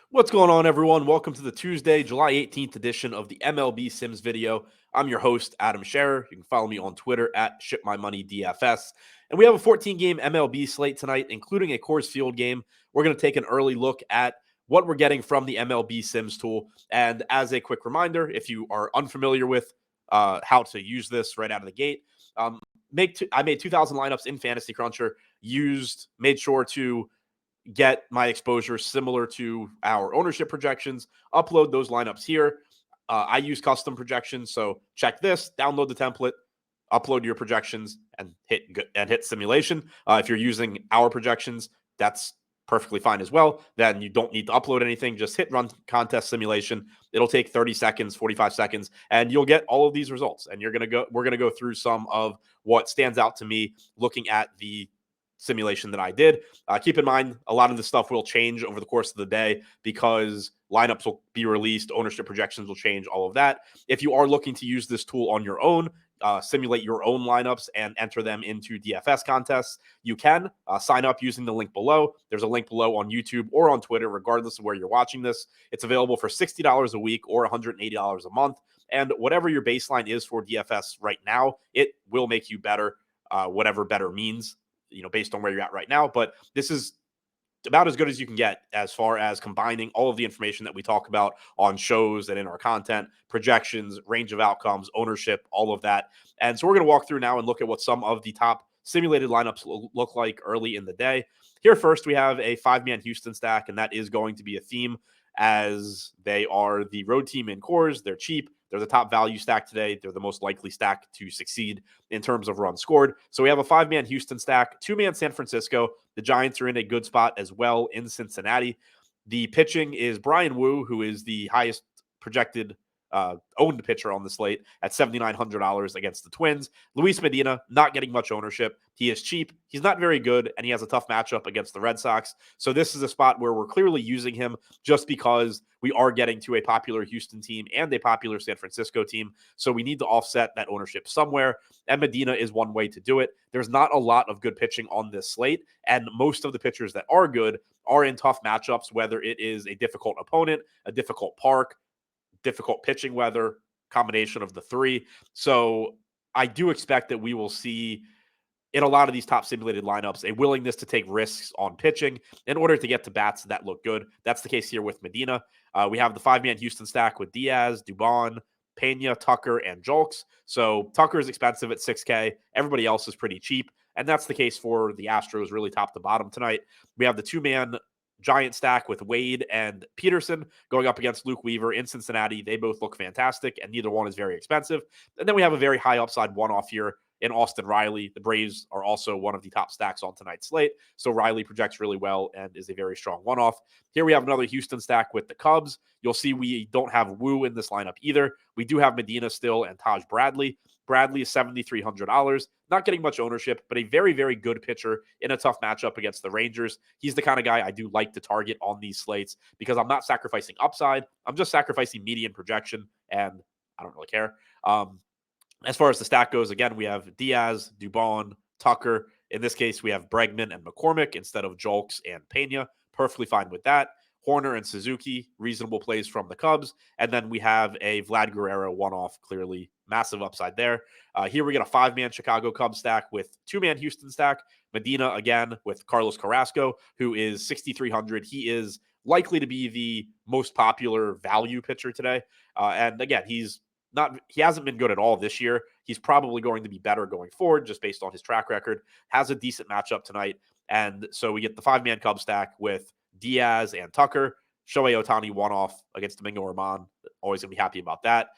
What's going on, everyone? Welcome to the Tuesday, July 18th edition of the MLB Sims video. I'm your host, Adam Scherer. You can follow me on Twitter at ShipMyMoneyDFS. And we have a 14-game MLB slate tonight, including a Coors Field game. We're going to take an early look at what we're getting from the MLB Sims tool. And as a quick reminder, if you are unfamiliar with how to use this right out of the gate, I made 2,000 lineups in Fantasy Cruncher, made sure to get my exposure similar to our ownership projections, upload those lineups here. I use custom projections, so check this, download the template, upload your projections, and hit simulation. If you're using our projections, that's perfectly fine as well. Then you don't need to upload anything. Just hit run contest simulation. It'll take 30 seconds, 45 seconds, and you'll get all of these results. And we're gonna go through some of what stands out to me looking at the simulation that I did. Keep in mind, a lot of this stuff will change over the course of the day because lineups will be released, ownership projections will change, all of that. If you are looking to use this tool on your own, simulate your own lineups and enter them into DFS contests, you can sign up using the link below. There's a link below on YouTube or on Twitter, regardless of where you're watching this. It's available for $60 a week or $180 a month. And whatever your baseline is for DFS right now, it will make you better, whatever better means, based on where you're at right now. But this is about as good as you can get as far as combining all of the information that we talk about on shows and in our content, projections, range of outcomes, ownership, all of that. And so we're going to walk through now and look at what some of the top simulated lineups look like early in the day. Here first, we have a 5-man Houston stack, and that is going to be a theme as they are the road team in Coors. They're cheap. They're the top value stack today. They're the most likely stack to succeed in terms of runs scored. So we have a 5-man Houston stack, 2-man San Francisco. The Giants are in a good spot as well in Cincinnati. The pitching is Brian Wu, who is the highest projected owned pitcher on the slate at $7,900 against the Twins. Luis Medina, not getting much ownership. He is cheap. He's not very good, and he has a tough matchup against the Red Sox. So this is a spot where we're clearly using him just because we are getting to a popular Houston team and a popular San Francisco team. So we need to offset that ownership somewhere, and Medina is one way to do it. There's not a lot of good pitching on this slate, and most of the pitchers that are good are in tough matchups, whether it is a difficult opponent, a difficult park, difficult pitching weather, combination of the three. So I do expect that we will see in a lot of these top simulated lineups a willingness to take risks on pitching in order to get to bats that look good. That's the case here with Medina. We have the 5-man Houston stack with Diaz, Dubon, Pena, Tucker, and Julks. So Tucker is expensive at $6K. Everybody else is pretty cheap. And that's the case for the Astros, really top to bottom tonight. We have the 2-man Giant stack with Wade and Peterson going up against Luke Weaver in Cincinnati. They both look fantastic, and neither one is very expensive. And then we have a very high upside one-off here in Austin Riley. The Braves are also one of the top stacks on tonight's slate. So Riley projects really well and is a very strong one-off. Here we have another Houston stack with the Cubs. You'll see we don't have Wu in this lineup either. We do have Medina still and Taj Bradley. Bradley is $7,300. Not getting much ownership, but a very, very good pitcher in a tough matchup against the Rangers. He's the kind of guy I do like to target on these slates because I'm not sacrificing upside. I'm just sacrificing median projection, and I don't really care. As far as the stack goes, again, we have Diaz, Dubon, Tucker. In this case, we have Bregman and McCormick instead of Julks and Pena. Perfectly fine with that. Horner and Suzuki, reasonable plays from the Cubs. And then we have a Vlad Guerrero one-off, clearly massive upside there. Here we get a 5-man Chicago Cubs stack with 2-man Houston stack. Medina, again, with Carlos Carrasco, who is $6,300. He is likely to be the most popular value pitcher today. And again, he hasn't been good at all this year. He's probably going to be better going forward just based on his track record. Has a decent matchup tonight. And so we get the 5-man Cub stack with Diaz and Tucker. Shohei Ohtani one-off against Domingo Germán. Always going to be happy about that.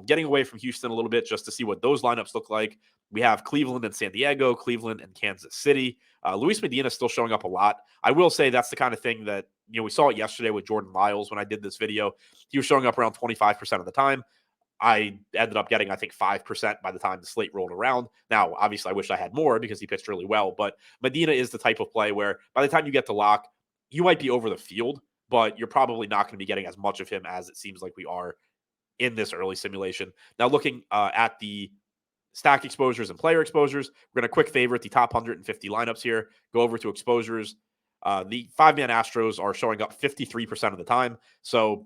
Getting away from Houston a little bit just to see what those lineups look like. We have Cleveland and San Diego, Cleveland and Kansas City. Luis Medina is still showing up a lot. I will say that's the kind of thing that, we saw it yesterday with Jordan Lyles when I did this video. He was showing up around 25% of the time. I ended up getting, I think, 5% by the time the slate rolled around. Now, obviously, I wish I had more because he pitched really well, but Medina is the type of play where by the time you get to lock, you might be over the field, but you're probably not going to be getting as much of him as it seems like we are in this early simulation. Now, looking at the stack exposures and player exposures, we're going to quick favorite the top 150 lineups here, go over to exposures. The five-man Astros are showing up 53% of the time. So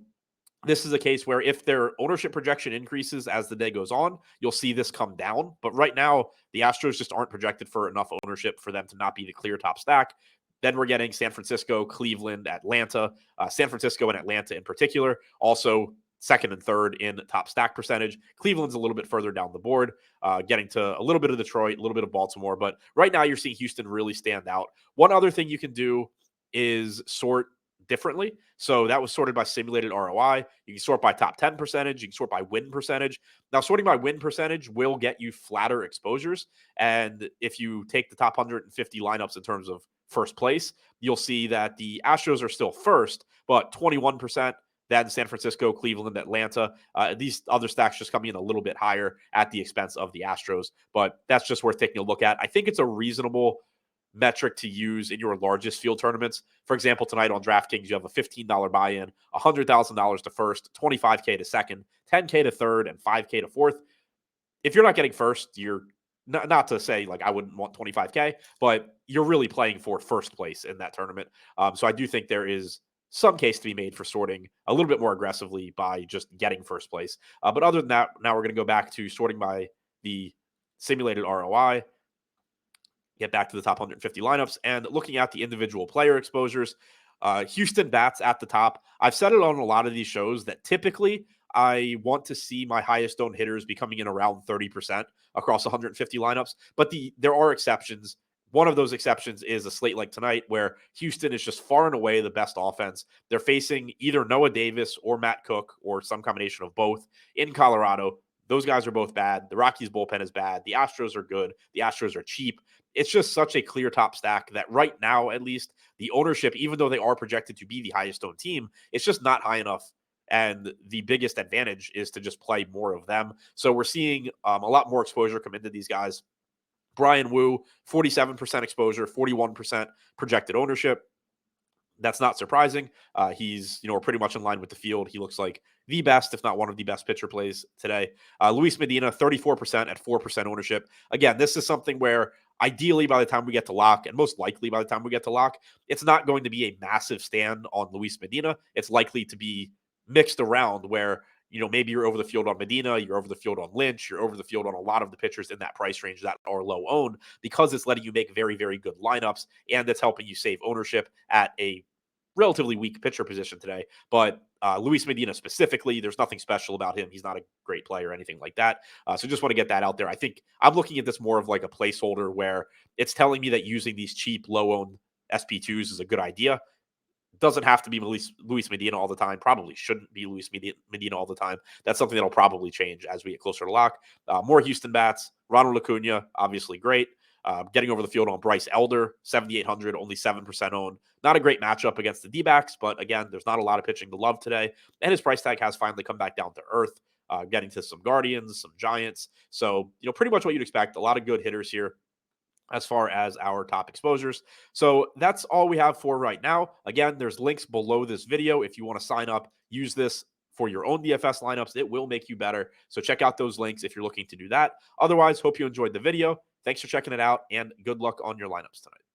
this is a case where if their ownership projection increases as the day goes on, you'll see this come down. But right now, the Astros just aren't projected for enough ownership for them to not be the clear top stack. Then we're getting San Francisco, Cleveland, Atlanta, San Francisco and Atlanta in particular, also second and third in top stack percentage. Cleveland's a little bit further down the board, getting to a little bit of Detroit, a little bit of Baltimore. But right now, you're seeing Houston really stand out. One other thing you can do is sort differently. So that was sorted by simulated ROI. You can sort by top 10 percentage. You can sort by win percentage. Now, sorting by win percentage will get you flatter exposures. And if you take the top 150 lineups in terms of first place, you'll see that the Astros are still first, but 21%. Then San Francisco, Cleveland, Atlanta. These other stacks just coming in a little bit higher at the expense of the Astros. But that's just worth taking a look at. I think it's a reasonable metric to use in your largest field tournaments. For example, tonight on DraftKings, you have a $15 buy-in, $100,000 to first, $25K to second, $10K to third, and $5K to fourth. If you're not getting first, you're not to say like I wouldn't want 25K, but you're really playing for first place in that tournament. So I do think there is some case to be made for sorting a little bit more aggressively by just getting first place. But other than that, now we're going to go back to sorting by the simulated ROI. Get back to the top 150 lineups and looking at the individual player exposures. Houston bats at the top. I've said it on a lot of these shows that typically I want to see my highest owned hitters be coming in around 30% across 150 lineups, but there are exceptions. One of those exceptions is a slate like tonight where Houston is just far and away the best offense. They're facing either Noah Davis or Matt Cook or some combination of both in Colorado. Those guys are both bad. The Rockies bullpen is bad. The Astros are good. The Astros are cheap. It's just such a clear top stack that right now, at least, the ownership, even though they are projected to be the highest owned team, it's just not high enough. And the biggest advantage is to just play more of them. So we're seeing a lot more exposure come into these guys. Brian Wu, 47% exposure, 41% projected ownership. That's not surprising. He's, pretty much in line with the field. He looks like the best, if not one of the best pitcher plays today. Luis Medina, 34% at 4% ownership. Again, this is something where ideally by the time we get to lock, and most likely by the time we get to lock, it's not going to be a massive stand on Luis Medina. It's likely to be mixed around where, maybe you're over the field on Medina, you're over the field on Lynch, you're over the field on a lot of the pitchers in that price range that are low owned because it's letting you make very, very good lineups and it's helping you save ownership at a relatively weak pitcher position today. But Luis Medina specifically, there's nothing special about him. He's not a great player or anything like that. So just want to get that out there. I think I'm looking at this more of like a placeholder where it's telling me that using these cheap, low-owned SP2s is a good idea. Doesn't have to be Luis Medina all the time. Probably shouldn't be Luis Medina all the time. That's something that'll probably change as we get closer to lock. More Houston bats. Ronald Acuna, obviously great. Getting over the field on Bryce Elder, 7,800, only 7% owned. Not a great matchup against the D-backs, but again, there's not a lot of pitching to love today. And his price tag has finally come back down to earth, getting to some Guardians, some Giants. So, pretty much what you'd expect. A lot of good hitters here as far as our top exposures. So that's all we have for right now. Again, there's links below this video. If you want to sign up, use this for your own DFS lineups. It will make you better. So check out those links if you're looking to do that. Otherwise, hope you enjoyed the video. Thanks for checking it out and good luck on your lineups tonight.